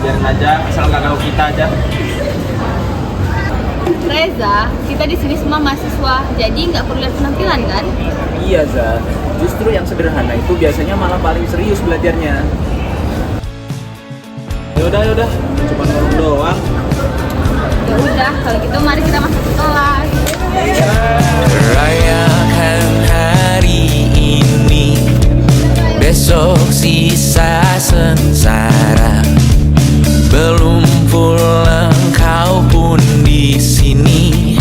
biarin aja, asal nggak ganggu kita aja. Reza, kita di sini semua mahasiswa, jadi nggak perlu lihat penampilan kan? Iya, Za. Justru yang sederhana itu biasanya malah paling serius belajarnya. Yaudah, cuma ngomong doang. Ya udah, kalau gitu mari kita masuk ke kelas. Rayakan hari ini, besok sisa sengsara. Belum pulang kau pun di sini,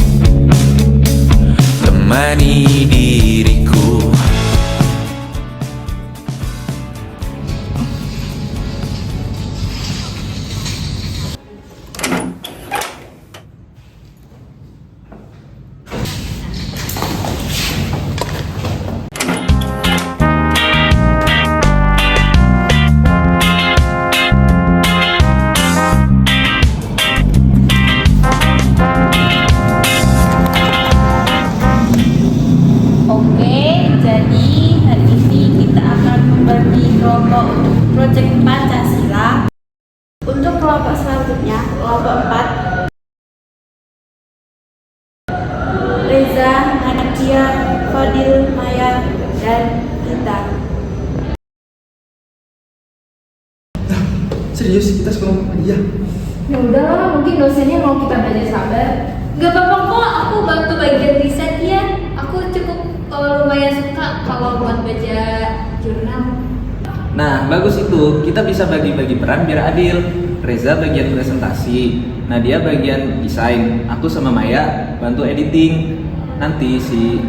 temani diriku. Oke, jadi hari ini kita akan membagi kelompok untuk proyek Pancasila. Untuk kelompok selanjutnya, kelompok 4, Reza, Nadia, Fadil, Maya, dan Gita. Serius kita sekolah iya. Ya udahlah, mungkin dosennya mau kita belajar sabar. Gak apa-apa kok, aku bantu bagian riset ya. Aku cukup lumayan suka kalau buat baca jurnal. Nah, bagus itu. Kita bisa bagi-bagi peran biar adil. Reza bagian presentasi, Nadia bagian desain, aku sama Maya bantu editing. Nanti si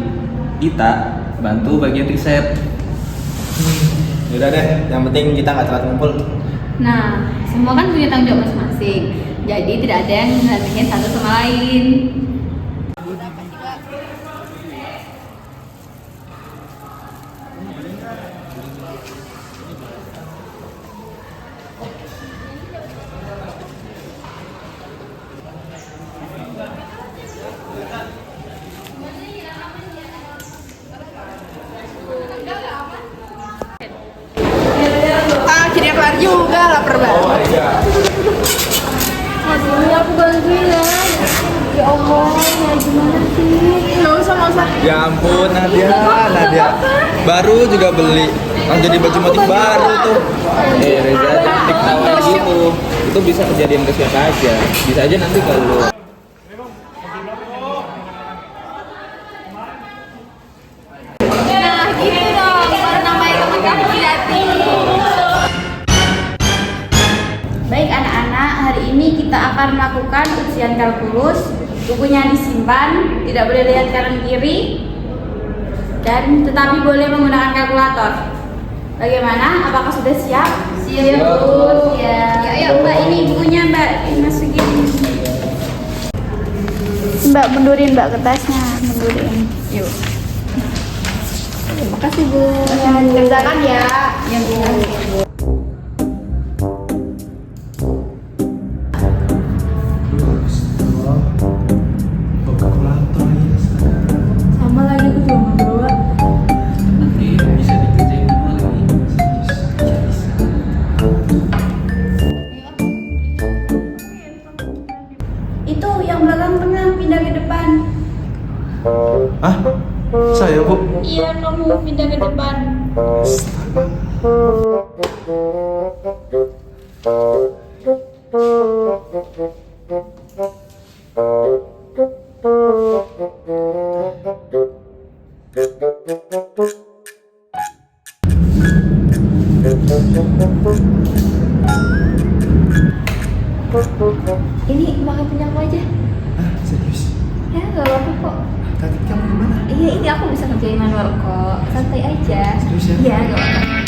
Gita bantu bagian riset. Yaudah deh, yang penting kita nggak telat ngumpul. Nah, semua kan punya tanggung jawab masing-masing. Jadi tidak ada yang ngegantingin satu sama lain. Akhirnya kelar juga, lapar banget. Aduh, aku bantuin ya. Ya Allah, ya gimana sih? Nggak usah. Ya ampun Nadia. Baru juga beli, jadi baju motif baru tuh. Reza, cantik tawa gitu. Itu bisa kejadian ke siapa aja. Bisa aja nanti kalau Nah, gitu dong. Baru namanya teman kamu Yati. Baik anak-anak, hari ini kita akan melakukan ujian kalkulus. Bukunya disimpan, tidak boleh lihat kanan kiri, dan tetapi boleh menggunakan kalkulator. Bagaimana? Apakah sudah siap? Siap. Ya, ayo Mbak, ini bukunya Mbak, dimasukin. Mbak, mundurin Mbak kertasnya, mundurin. Yuk. Terima kasih Bu. Kerjakan ya. Ya Bu. Sama lagi aku juga mau bawa. nanti bisa dikerjain semua lagi. Itu yang belakang tengah pindah ke depan. Ah, saya Bu. Iya, kamu pindah ke depan. Ini pakai punya aku aja. Ah, serius. Ya, gak apa-apa kok. Tadi kamu gimana? Iya, ini aku bisa ngerjain manual kok. Santai aja. Serius ya? Iya, gak apa-apa.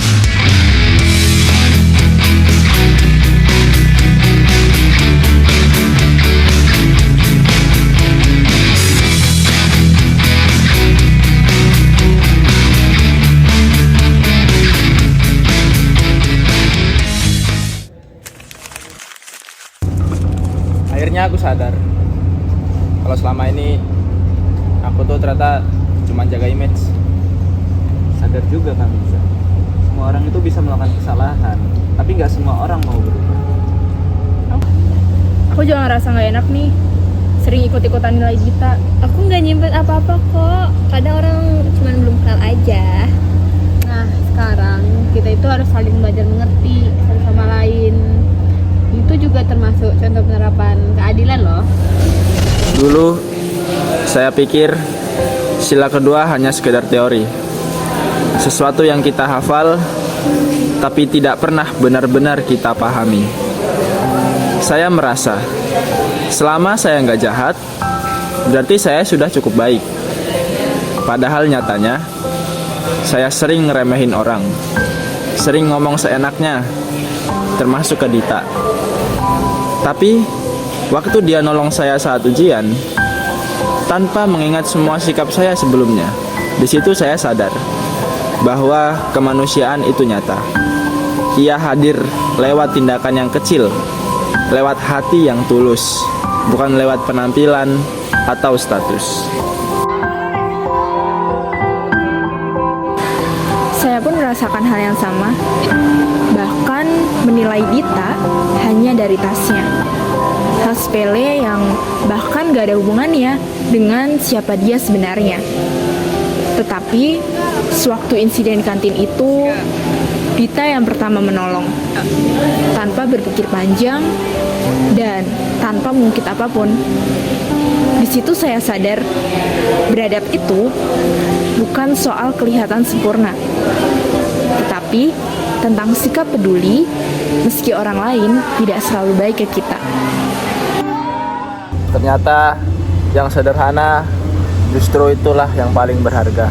Akhirnya aku sadar kalau selama ini aku tuh ternyata cuma jaga image. Sadar juga kan bisa. Semua orang itu bisa melakukan kesalahan, tapi nggak semua orang mau berubah. Aku juga ngerasa nggak enak nih, sering ikut-ikutan nilai Dita. Aku nggak nyimpen apa-apa kok. Kadang orang cuma belum kenal aja. Nah, sekarang kita itu harus saling belajar mengerti satu sama lain. Itu juga termasuk contoh penerapan keadilan loh. Dulu saya pikir sila kedua hanya sekedar teori, sesuatu yang kita hafal tapi tidak pernah benar-benar kita pahami. Saya merasa selama saya nggak jahat, berarti saya sudah cukup baik. Padahal nyatanya saya sering ngeremehin orang, sering ngomong seenaknya, termasuk ke Dita. Tapi waktu dia nolong saya saat ujian, tanpa mengingat semua sikap saya sebelumnya, di situ saya sadar bahwa kemanusiaan itu nyata. Ia hadir lewat tindakan yang kecil, lewat hati yang tulus, bukan lewat penampilan atau status. Saya pun merasakan hal yang sama, bahkan menilai Dita hanya dari tasnya. Hal sepele yang bahkan gak ada hubungannya dengan siapa dia sebenarnya. Tetapi sewaktu insiden kantin itu, Dita yang pertama menolong, tanpa berpikir panjang dan tanpa mengungkit apapun. Di situ saya sadar, beradab itu bukan soal kelihatan sempurna, tetapi tentang sikap peduli meski orang lain tidak selalu baik ke kita. Ternyata yang sederhana justru itulah yang paling berharga.